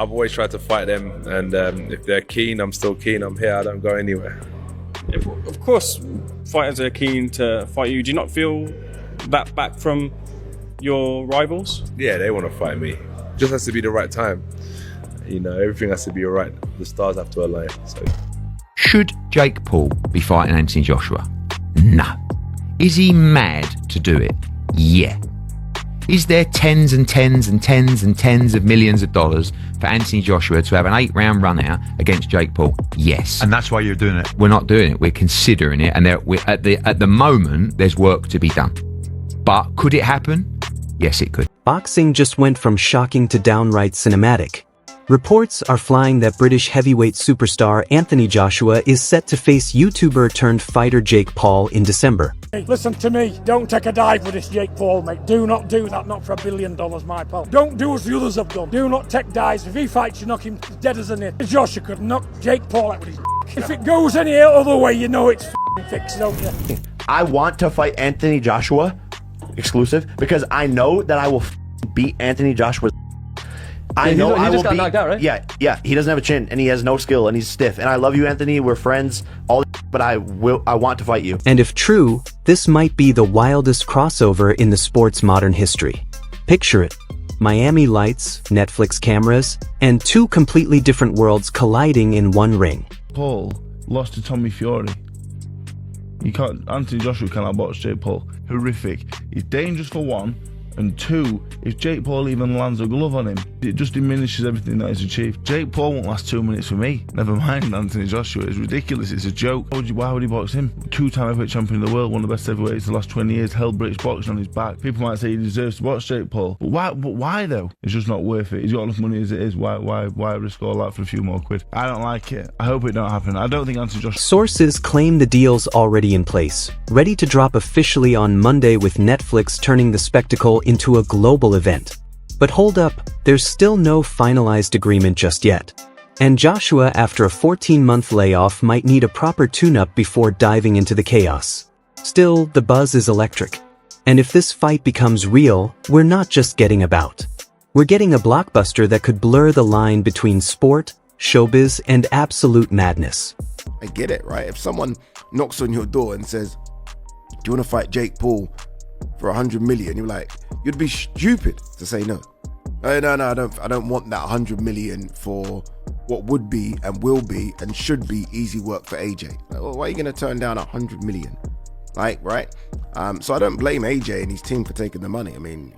I've always tried to fight them, and if they're keen, I'm still keen. I'm here. I don't go anywhere. Of course, fighters are keen to fight you. Do you not feel that back from your rivals? Yeah, they want to fight me. Just has to be the right time. You know, everything has to be right. The stars have to align. So. Should Jake Paul be fighting Anthony Joshua? No. Is he mad to do it? Yeah. Is there tens and tens and tens and tens of millions of dollars for Anthony Joshua to have an 8-round run out against Jake Paul? Yes. And that's why you're doing it? We're not doing it. We're considering it. And at the moment, there's work to be done. But could it happen? Yes, it could. Boxing just went from shocking to downright cinematic. Reports are flying that British heavyweight superstar Anthony Joshua is set to face YouTuber-turned-fighter Jake Paul in December. Hey, listen to me, don't take a dive with this Jake Paul, mate. Do not do that, not for $1 billion, my pal. Don't do as the others have done. Do not take dives. If he fights, you knock him dead as a nit. Joshua could knock Jake Paul out with his If it goes any other way, you know it's fixed, don't you? I want to fight Anthony Joshua, exclusive, because I know that I will beat Anthony Joshua. I know I will beat. Knocked out, right? Yeah. He doesn't have a chin, and he has no skill, and he's stiff. And I love you, Anthony. We're friends. But I want to fight you. And if true, this might be the wildest crossover in the sport's modern history. Picture it: Miami lights, Netflix cameras, and two completely different worlds colliding in one ring. Paul lost to Tommy Fury. Anthony Joshua cannot box Jake Paul. Horrific. He's dangerous for one. And two, if Jake Paul even lands a glove on him, it just diminishes everything that he's achieved. Jake Paul won't last 2 minutes for me. Never mind Anthony Joshua. It's ridiculous. It's a joke. Why would he box him? 2-time heavyweight champion of the world, one of the best heavyweights the last 20 years, held British boxing on his back. People might say he deserves to box Jake Paul. But why though? It's just not worth it. He's got enough money as it is. Why risk all that for a few more quid? I don't like it. I hope it don't happen. I don't think Anthony Joshua... Sources claim the deal's already in place, ready to drop officially on Monday, with Netflix turning the spectacle into a global event. But hold up, there's still no finalized agreement just yet. And Joshua, after a 14-month layoff, might need a proper tune-up before diving into the chaos. Still, the buzz is electric. And if this fight becomes real, we're not just getting a bout. We're getting a blockbuster that could blur the line between sport, showbiz, and absolute madness. I get it, right? If someone knocks on your door and says, "Do you want to fight Jake Paul for 100 million?" You're like, you'd be stupid to say no. No, I don't want that 100 million for what would be and will be and should be easy work for AJ. Like, well, why are you going to turn down 100 million? Like, right? So I don't blame AJ and his team for taking the money. I mean,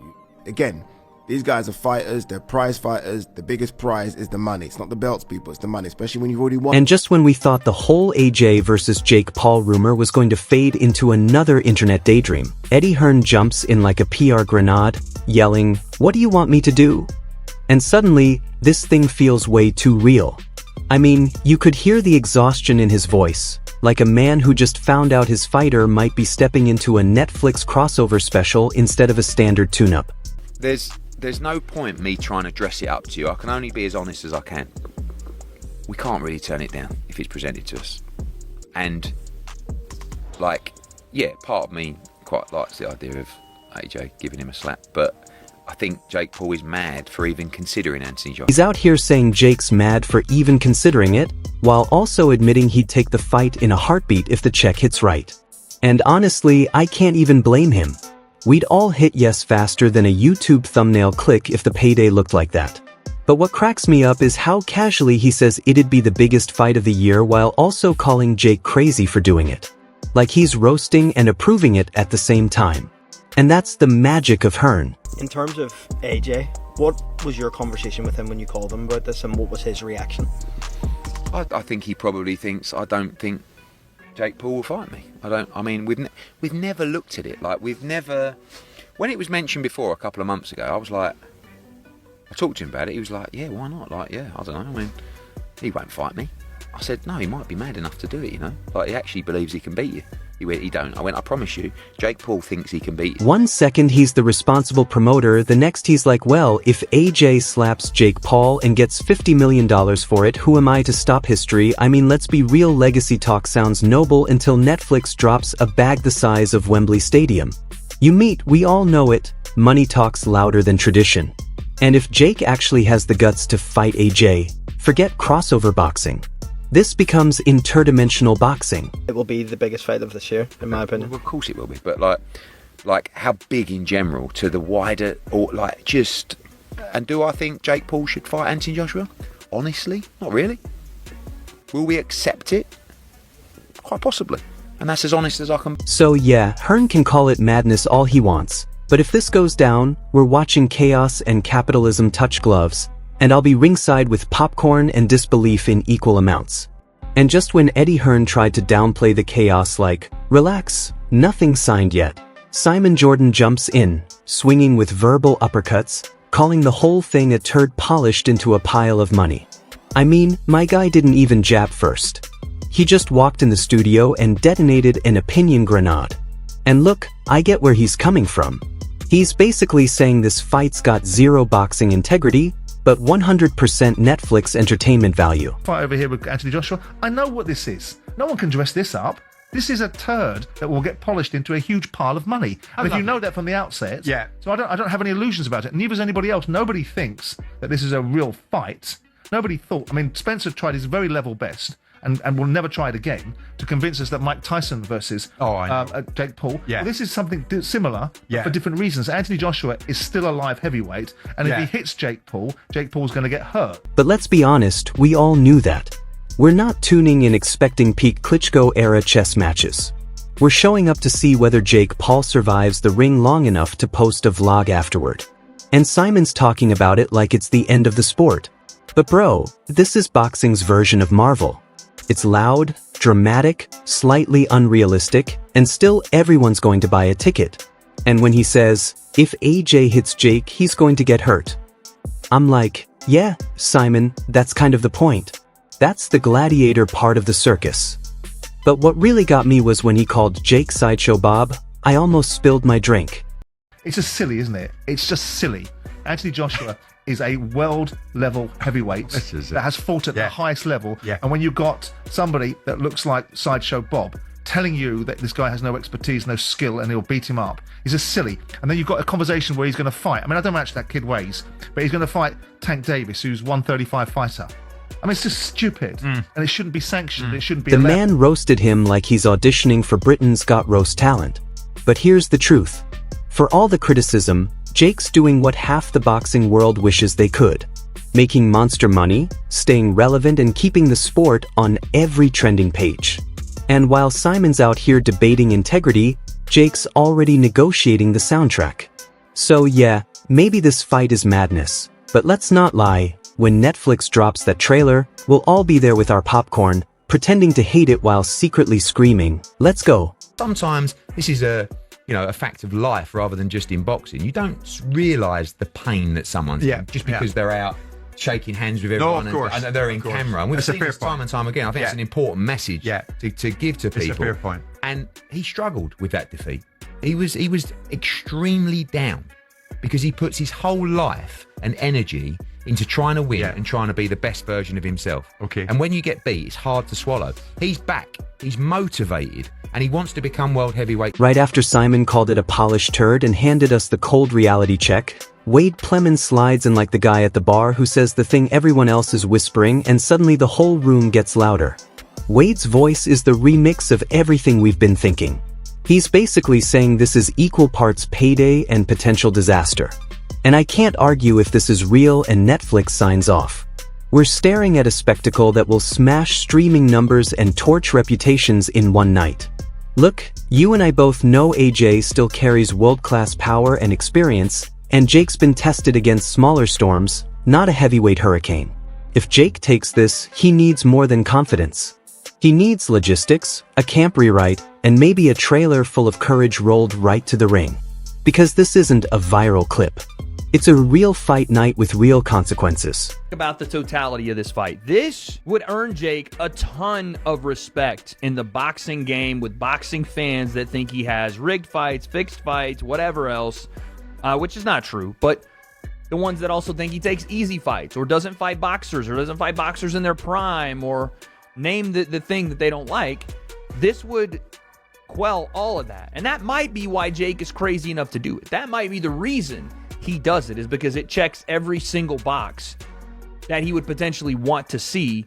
again, these guys are fighters, they're prize fighters. The biggest prize is the money. It's not the belts, people, it's the money, especially when you've already won. And just when we thought the whole AJ versus Jake Paul rumor was going to fade into another internet daydream, Eddie Hearn jumps in like a PR grenade, yelling, "What do you want me to do?" And suddenly, this thing feels way too real. I mean, you could hear the exhaustion in his voice, like a man who just found out his fighter might be stepping into a Netflix crossover special instead of a standard tune-up. There's no point me trying to dress it up to you. I can only be as honest as I can. We can't really turn it down if it's presented to us. And, like, yeah, part of me quite likes the idea of AJ giving him a slap, but I think Jake Paul is mad for even considering Anthony Joshua. He's out here saying Jake's mad for even considering it, while also admitting he'd take the fight in a heartbeat if the check hits right. And honestly, I can't even blame him. We'd all hit yes faster than a YouTube thumbnail click if the payday looked like that. But what cracks me up is how casually he says it'd be the biggest fight of the year while also calling Jake crazy for doing it. Like he's roasting and approving it at the same time. And that's the magic of Hearn. In terms of AJ, what was your conversation with him when you called him about this, and what was his reaction? I think he probably thinks, I don't think Jake Paul will fight me. We've never looked at it. Like, when it was mentioned before a couple of months ago, I was like, I talked to him about it. He was like, yeah, why not? Like, yeah, I don't know. I mean, he won't fight me. I said, no, he might be mad enough to do it, you know? Like, he actually believes he can beat you. He went, he don't. I went, I promise you, Jake Paul thinks he can beat you. 1 second he's the responsible promoter, the next he's like, well, if AJ slaps Jake Paul and gets $50 million for it, who am I to stop history? I mean, let's be real, legacy talk sounds noble until Netflix drops a bag the size of Wembley Stadium. You meet, we all know it, money talks louder than tradition. And if Jake actually has the guts to fight AJ, forget crossover boxing. This becomes interdimensional boxing. It will be the biggest fight of this year, in my opinion. Well, of course it will be, but like how big in general to the wider, or like just. And do I think Jake Paul should fight Anthony Joshua? Honestly, not really. Will we accept it? Quite possibly. And that's as honest as I can. So yeah, Hearn can call it madness all he wants, but if this goes down, we're watching chaos and capitalism touch gloves, and I'll be ringside with popcorn and disbelief in equal amounts. And just when Eddie Hearn tried to downplay the chaos like, relax, nothing signed yet, Simon Jordan jumps in, swinging with verbal uppercuts, calling the whole thing a turd polished into a pile of money. I mean, my guy didn't even jab first. He just walked in the studio and detonated an opinion grenade. And look, I get where he's coming from. He's basically saying this fight's got zero boxing integrity, but 100% Netflix entertainment value. Fight over here with Anthony Joshua. I know what this is. No one can dress this up. This is a turd that will get polished into a huge pile of money. And if you know that from the outset, so I don't have any illusions about it. Neither does anybody else. Nobody thinks that this is a real fight. Nobody thought. I mean, Spencer tried his very level best, and will never try it again, to convince us that Mike Tyson versus Jake Paul. Yeah. Well, this is something similar, but for different reasons. Anthony Joshua is still a live heavyweight, and if he hits Jake Paul's going to get hurt. But let's be honest, we all knew that. We're not tuning in expecting peak Klitschko-era chess matches. We're showing up to see whether Jake Paul survives the ring long enough to post a vlog afterward. And Simon's talking about it like it's the end of the sport. But bro, this is boxing's version of Marvel. It's loud, dramatic, slightly unrealistic, and still everyone's going to buy a ticket. And when he says, if AJ hits Jake, he's going to get hurt. I'm like, yeah, Simon, that's kind of the point. That's the gladiator part of the circus. But what really got me was when he called Jake Sideshow Bob. I almost spilled my drink. It's just silly, isn't it? It's just silly. Anthony Joshua is a world-level heavyweight that has fought at the highest level. And when you've got somebody that looks like Sideshow Bob telling you that this guy has no expertise, no skill, and he'll beat him up, it's just silly. And then you've got a conversation where he's going to fight. I mean, I don't know how much that kid weighs, but he's going to fight Tank Davis, who's 135 fighter. I mean, it's just stupid, and it shouldn't be sanctioned. It shouldn't be The allowed. man roasted him like he's auditioning for Britain's Got Roast Talent. But here's the truth. For all the criticism, Jake's doing what half the boxing world wishes they could. Making monster money, staying relevant, and keeping the sport on every trending page. And while Simon's out here debating integrity, Jake's already negotiating the soundtrack. So yeah, maybe this fight is madness, but let's not lie. When Netflix drops that trailer, we'll all be there with our popcorn, pretending to hate it while secretly screaming, let's go. Sometimes this is a fact of life rather than just in boxing. You don't realise the pain that someone's in just because they're out shaking hands with everyone and they're in camera. And we've seen this time and time again. I think it's an important message to give to people. It's a fair point. And he struggled with that defeat. He was extremely down because he puts his whole life and energy into trying to win and trying to be the best version of himself. And when you get beat, it's hard to swallow. He's back. He's motivated. And he wants to become world heavyweight. Right after Simon called it a polished turd and handed us the cold reality check, Wade Plemons slides in like the guy at the bar who says the thing everyone else is whispering, and suddenly the whole room gets louder. Wade's voice is the remix of everything we've been thinking. He's basically saying this is equal parts payday and potential disaster. And I can't argue if this is real and Netflix signs off. We're staring at a spectacle that will smash streaming numbers and torch reputations in one night. Look, you and I both know AJ still carries world-class power and experience, and Jake's been tested against smaller storms, not a heavyweight hurricane. If Jake takes this, he needs more than confidence. He needs logistics, a camp rewrite, and maybe a trailer full of courage rolled right to the ring. Because this isn't a viral clip. It's a real fight night with real consequences. About the totality of this fight. This would earn Jake a ton of respect in the boxing game with boxing fans that think he has rigged fights, fixed fights, whatever else, which is not true. But the ones that also think he takes easy fights or doesn't fight boxers or doesn't fight boxers in their prime or name the thing that they don't like, this would quell all of that. And that might be why Jake is crazy enough to do it. That might be the reason he does it, is because it checks every single box that he would potentially want to see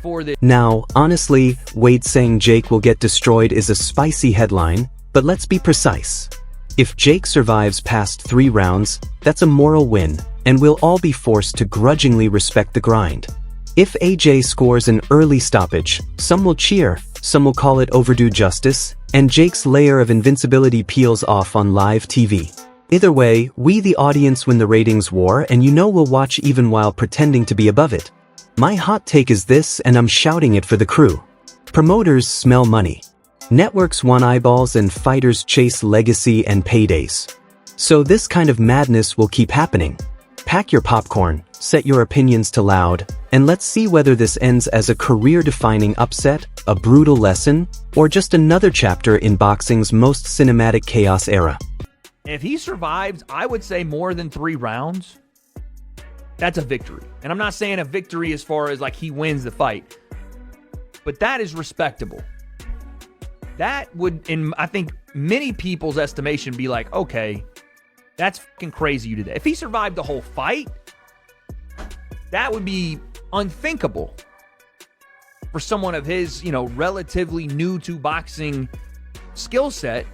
for this. Now, honestly, Wade saying Jake will get destroyed is a spicy headline, but let's be precise. If Jake survives past 3 rounds, that's a moral win, and we'll all be forced to grudgingly respect the grind. If AJ scores an early stoppage, some will cheer, some will call it overdue justice, and Jake's layer of invincibility peels off on live TV. Either way, we the audience win the ratings war, and you know we'll watch even while pretending to be above it. My hot take is this, and I'm shouting it for the crew. Promoters smell money. Networks want eyeballs and fighters chase legacy and paydays. So this kind of madness will keep happening. Pack your popcorn, set your opinions to loud, and let's see whether this ends as a career-defining upset, a brutal lesson, or just another chapter in boxing's most cinematic chaos era. If he survives, I would say more than 3 rounds, that's a victory. And I'm not saying a victory as far as like he wins the fight, but that is respectable. That would, in I think many people's estimation, be like, okay, that's fucking crazy you did that. If he survived the whole fight, that would be unthinkable for someone of his, relatively new to boxing skill set.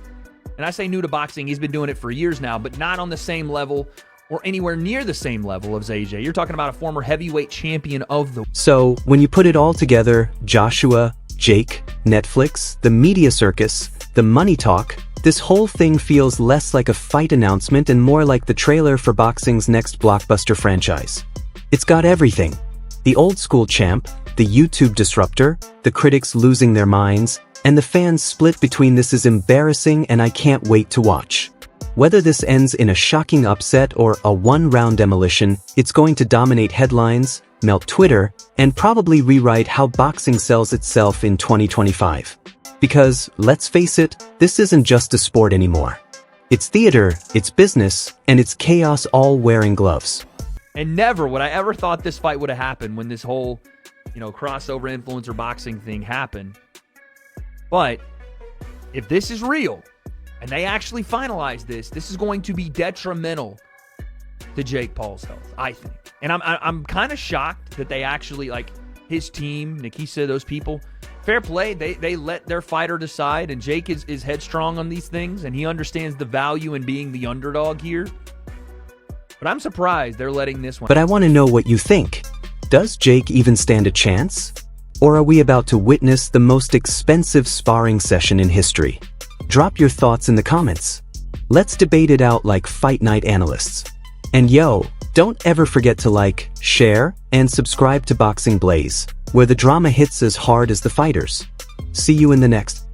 And I say new to boxing, he's been doing it for years now, but not on the same level or anywhere near the same level as AJ. You're talking about a former heavyweight champion of the... So, when you put it all together, Joshua, Jake, Netflix, the media circus, the money talk, this whole thing feels less like a fight announcement and more like the trailer for boxing's next blockbuster franchise. It's got everything. The old school champ, the YouTube disruptor, the critics losing their minds, and the fans split between this is embarrassing and I can't wait to watch. Whether this ends in a shocking upset or a one-round demolition, it's going to dominate headlines, melt Twitter, and probably rewrite how boxing sells itself in 2025. Because, let's face it, this isn't just a sport anymore. It's theater, it's business, and it's chaos all wearing gloves. And never would I ever thought this fight would have happened when this whole, crossover influencer boxing thing happened. But if this is real, and they actually finalize this is going to be detrimental to Jake Paul's health, I think. And I'm kind of shocked that they actually, his team, Nikisa, those people, fair play, they let their fighter decide, and Jake is headstrong on these things, and he understands the value in being the underdog here. But I'm surprised they're letting this one. But I want to know what you think. Does Jake even stand a chance? Or are we about to witness the most expensive sparring session in history? Drop your thoughts in the comments. Let's debate it out like fight night analysts. And yo, don't ever forget to like, share, and subscribe to Boxing Blaze, where the drama hits as hard as the fighters. See you in the next